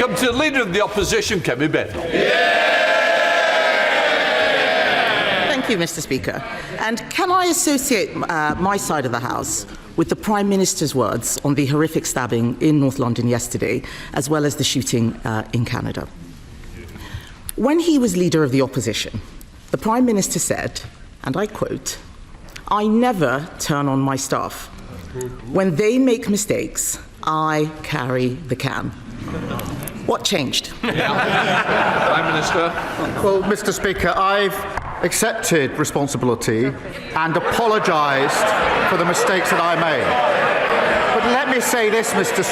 come to the Leader of the Opposition, Kemi Badenoch. Thank you, Mr. Speaker. And can I associate my side of the House with the Prime Minister's words on the horrific stabbing in North London yesterday, as well as the shooting in Canada? When he was Leader of the Opposition, the Prime Minister said, and I quote, "I never turn on my staff. When they make mistakes, I carry the can." What changed? Prime Minister. Well, Mr. Speaker, I've accepted responsibility and apologised for the mistakes that I made. But let me say this, Mr.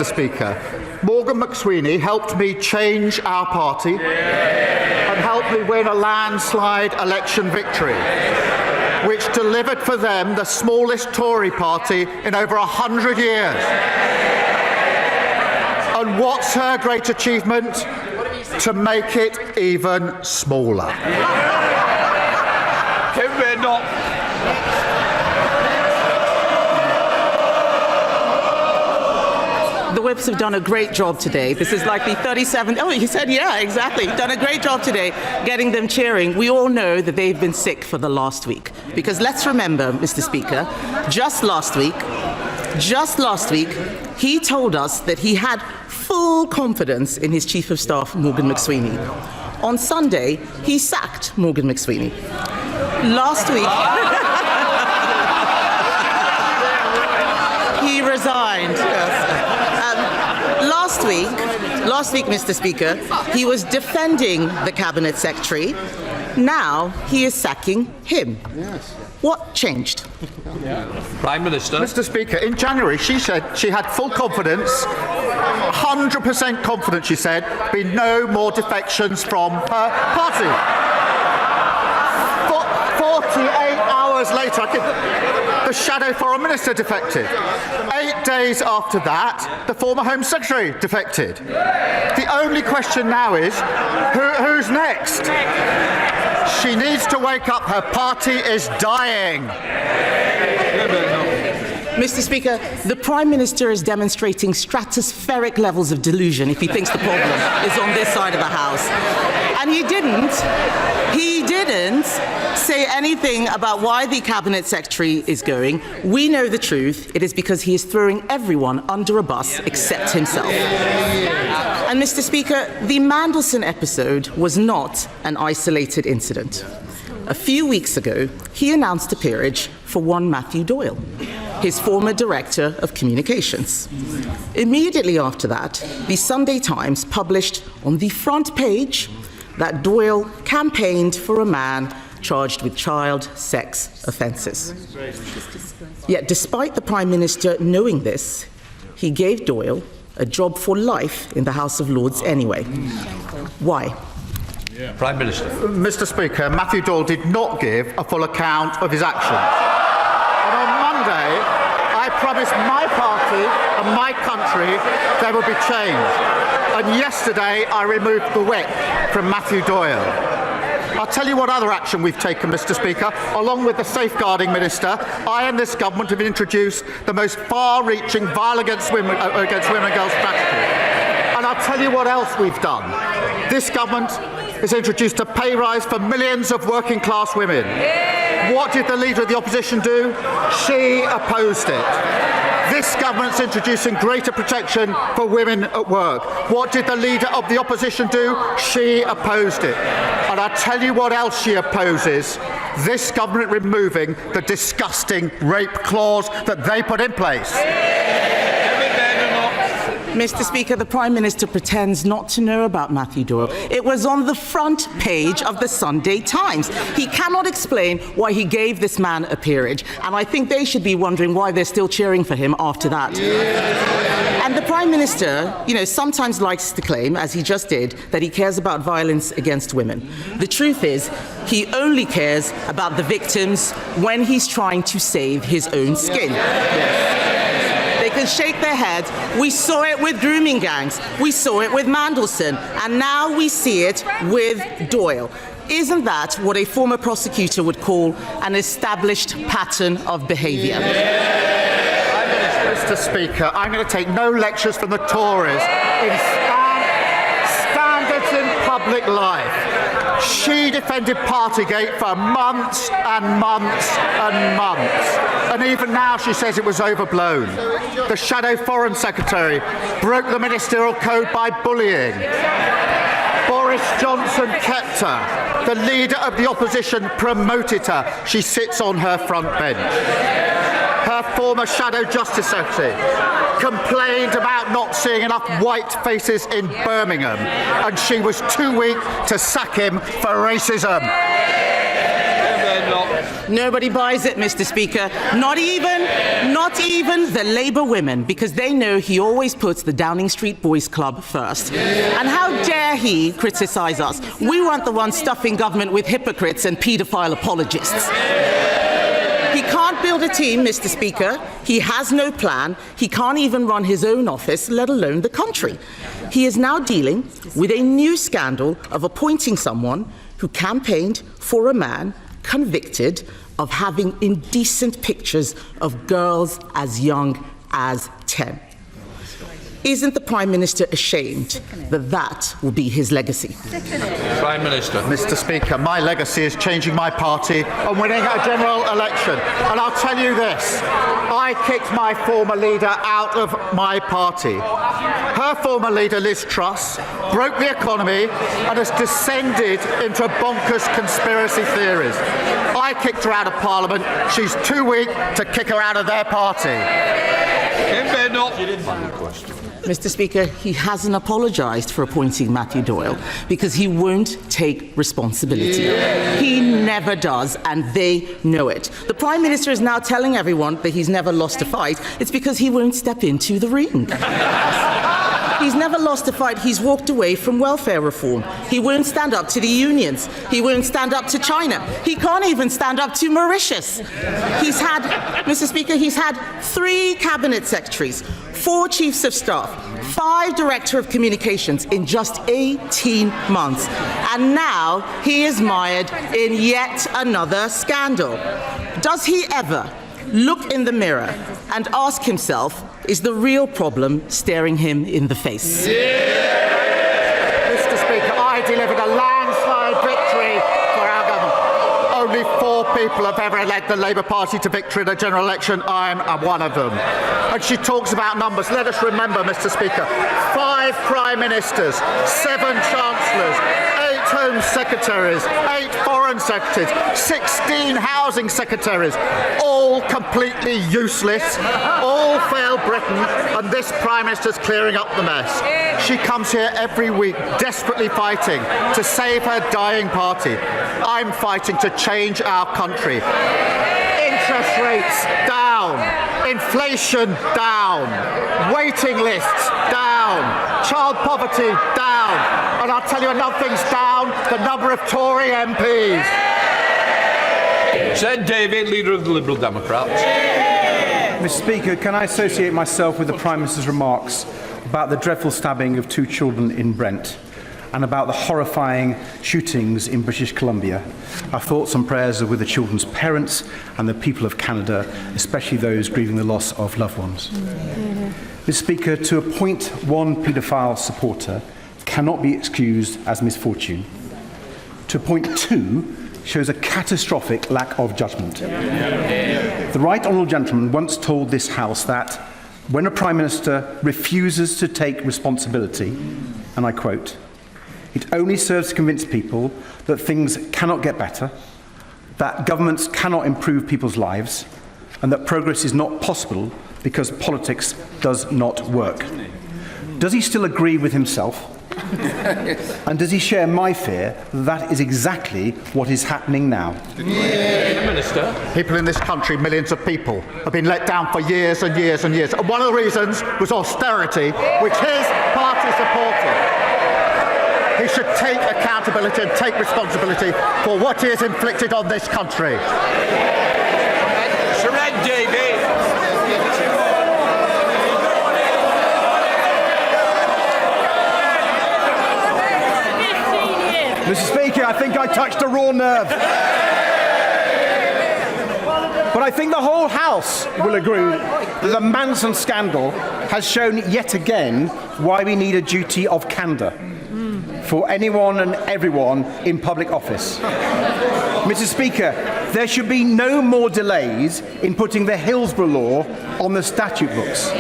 Speaker. Morgan McSweeney helped me change our party and helped me win a landslide election victory, which delivered for them the smallest Tory party in over 100 years. And what's her great achievement? To make it even smaller. Kemi Badenoch. The Whips have done a great job today. This is like the 37th. Oh, you said, yeah, exactly. Done a great job today getting them cheering. We all know that they've been sick for the last week. Because let's remember, Mr. Speaker, just last week, he told us that he had full confidence in his Chief of Staff, Morgan McSweeney. On Sunday, he sacked Morgan McSweeney. Last week, he resigned. Yes. Last week, Mr. Speaker, he was defending the Cabinet Secretary. Now he is sacking him. Yes. What changed? Prime Minister. Mr. Speaker, in January, she said she had full confidence, 100% confidence, she said, be no more defections from her party. 48 hours later, the Shadow Foreign Minister defected. 8 days after that, the former Home Secretary defected. The only question now is, who's next? She needs to wake up. Her party is dying. Mr. Speaker, the Prime Minister is demonstrating stratospheric levels of delusion if he thinks the problem is on this side of the House. And he didn't say anything about why the Cabinet Secretary is going. We know the truth. It is because he is throwing everyone under a bus except himself. And Mr. Speaker, the Mandelson episode was not an isolated incident. A few weeks ago, he announced a peerage for one Matthew Doyle, his former Director of Communications. Immediately after that, the Sunday Times published on the front page that Doyle campaigned for a man charged with child sex offences. Yet, despite the Prime Minister knowing this, he gave Doyle a job for life in the House of Lords anyway. Why? Prime Minister. Mr. Speaker, Matthew Doyle did not give a full account of his actions. And on Monday, I promised my party and my country there would be change. And yesterday, I removed the whip from Matthew Doyle. I'll tell you what other action we've taken, Mr. Speaker. Along with the Safeguarding Minister, I and this government have introduced the most far-reaching violence against women and girls strategy. And I'll tell you what else we've done. This government has introduced a pay rise for millions of working-class women. What did the Leader of the Opposition do? She opposed it. This government's introducing greater protection for women at work. What did the Leader of the Opposition do? She opposed it. And I'll tell you what else she opposes. This government removing the disgusting rape clause that they put in place. Mr. Speaker, the Prime Minister pretends not to know about Matthew Doyle. It was on the front page of the Sunday Times. He cannot explain why he gave this man a peerage, and I think they should be wondering why they're still cheering for him after that. And the Prime Minister, sometimes likes to claim, as he just did, that he cares about violence against women. The truth is, he only cares about the victims when he's trying to save his own skin. They can shake their heads. We saw it with grooming gangs. We saw it with Mandelson. And now we see it with Doyle. Isn't that what a former prosecutor would call an established pattern of behaviour? Mr. Speaker, I'm going to take no lectures from the Tories in standards in public life. She defended Partygate for months and months and months. And even now she says it was overblown. The Shadow Foreign Secretary broke the ministerial code by bullying. Boris Johnson kept her. The leader of the opposition promoted her. She sits on her front bench. Her former Shadow Justice Secretary complained about not seeing enough white faces in Birmingham, and she was too weak to sack him for racism. Nobody buys it, Mr. Speaker. Not even the Labour women, because they know he always puts the Downing Street Boys Club first. And how dare he criticise us? We weren't the ones stuffing government with hypocrites and paedophile apologists. He can't build a team, Mr. Speaker. He has no plan. He can't even run his own office, let alone the country. He is now dealing with a new scandal of appointing someone who campaigned for a man convicted of having indecent pictures of girls as young as 10. Isn't the Prime Minister ashamed that that will be his legacy? Prime Minister. Mr. Speaker, my legacy is changing my party and winning a general election. And I'll tell you this, I kicked my former leader out of my party. Her former leader, Liz Truss, broke the economy and has descended into bonkers conspiracy theories. I kicked her out of Parliament. She's too weak to kick her out of their party. Kemi Badenoch. Mr. Speaker, he hasn't apologised for appointing Matthew Doyle because he won't take responsibility. He never does, and they know it. The Prime Minister is now telling everyone that he's never lost a fight. It's because he won't step into the ring. He's never lost a fight. He's walked away from welfare reform. He won't stand up to the unions. He won't stand up to China. He can't even stand up to Mauritius. He's had, Mr. Speaker, he's had 3 cabinet secretaries, 4 chiefs of staff, 5 director of communications in just 18 months. And now he is mired in yet another scandal. Does he ever look in the mirror and ask himself, is the real problem staring him in the face? Mr. Speaker, I delivered a landslide victory for our government. Only 4 people have ever led the Labour Party to victory in a general election. I'm one of them. And she talks about numbers. Let us remember, Mr. Speaker, 5 Prime Ministers, 7 Chancellors, 8 Home Secretaries, 8 Foreign Secretaries, 16 Housing Secretaries, all completely useless, all failed Britain, and this Prime Minister's clearing up the mess. She comes here every week desperately fighting to save her dying party. I'm fighting to change our country. Interest rates down, inflation down, waiting lists down, child poverty down, and I'll tell you another thing's down, the number of Tory MPs. Said David, leader of the Liberal Democrats. Mr. Speaker, can I associate myself with the Prime Minister's remarks about the dreadful stabbing of 2 children in Brent and about the horrifying shootings in British Columbia? Our thoughts and prayers are with the children's parents and the people of Canada, especially those grieving the loss of loved ones. Mr. Speaker, to appoint one paedophile supporter cannot be excused as misfortune. To appoint 2 shows a catastrophic lack of judgment. The Right Honourable Gentleman once told this House that when a Prime Minister refuses to take responsibility, and I quote, "It only serves to convince people that things cannot get better, that governments cannot improve people's lives, and that progress is not possible because politics does not work." Does he still agree with himself? And does he share my fear that that is exactly what is happening now? Minister. People in this country, millions of people, have been let down for years and years and years. And one of the reasons was austerity, which his party supported. He should take accountability and take responsibility for what he has inflicted on this country. Surrender, David. Mr. Speaker, I think I touched a raw nerve. But I think the whole House will agree that the Mandelson scandal has shown yet again why we need a duty of candour for anyone and everyone in public office. Mr. Speaker, there should be no more delays in putting the Hillsborough Law on the statute books.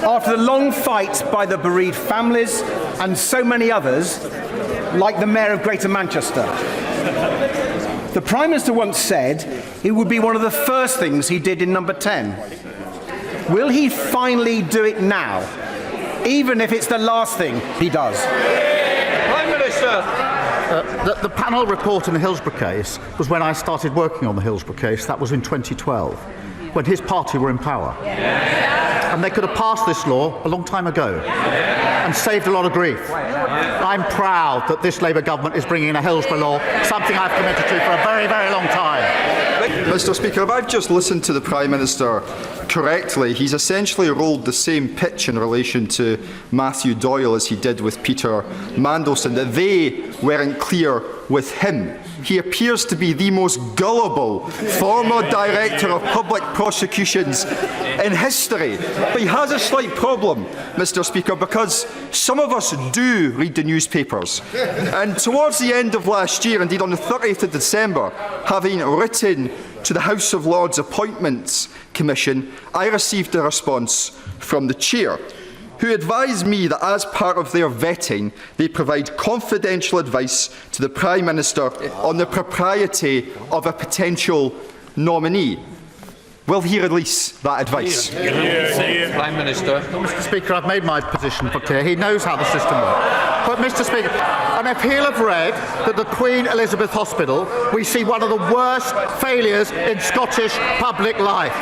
After the long fight by the bereaved families and so many others, like the Mayor of Greater Manchester, the Prime Minister once said it would be one of the first things he did in number 10. Will he finally do it now, even if it's the last thing he does? Prime Minister. The panel report in the Hillsborough case was when I started working on the Hillsborough case. That was in 2012, when his party were in power. And they could have passed this law a long time ago and saved a lot of grief. I'm proud that this Labour government is bringing in a Hillsborough law, something I've committed to for a very, very long time. Mr. Speaker, if I've just listened to the Prime Minister correctly, he's essentially rolled the same pitch in relation to Matthew Doyle as he did with Peter Mandelson, that they weren't clear with him. He appears to be the most gullible former Director of Public Prosecutions in history. But he has a slight problem, Mr. Speaker, because some of us do read the newspapers. And towards the end of last year, indeed on the 30th of December, having written to the House of Lords Appointments Commission, I received a response from the Chair, who advised me that as part of their vetting, they provide confidential advice to the Prime Minister on the propriety of a potential nominee. Will he release that advice? Prime Minister. Mr. Speaker, I've made my position clear. He knows how the system works. But, Mr. Speaker, and if he'll have read that the Queen Elizabeth Hospital, we see one of the worst failures in Scottish public life.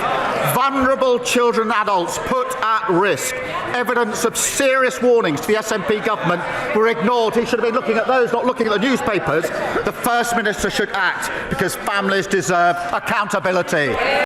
Vulnerable children and adults put at risk. Evidence of serious warnings to the SNP government were ignored. He should have been looking at those, not looking at the newspapers. The First Minister should act because families deserve accountability.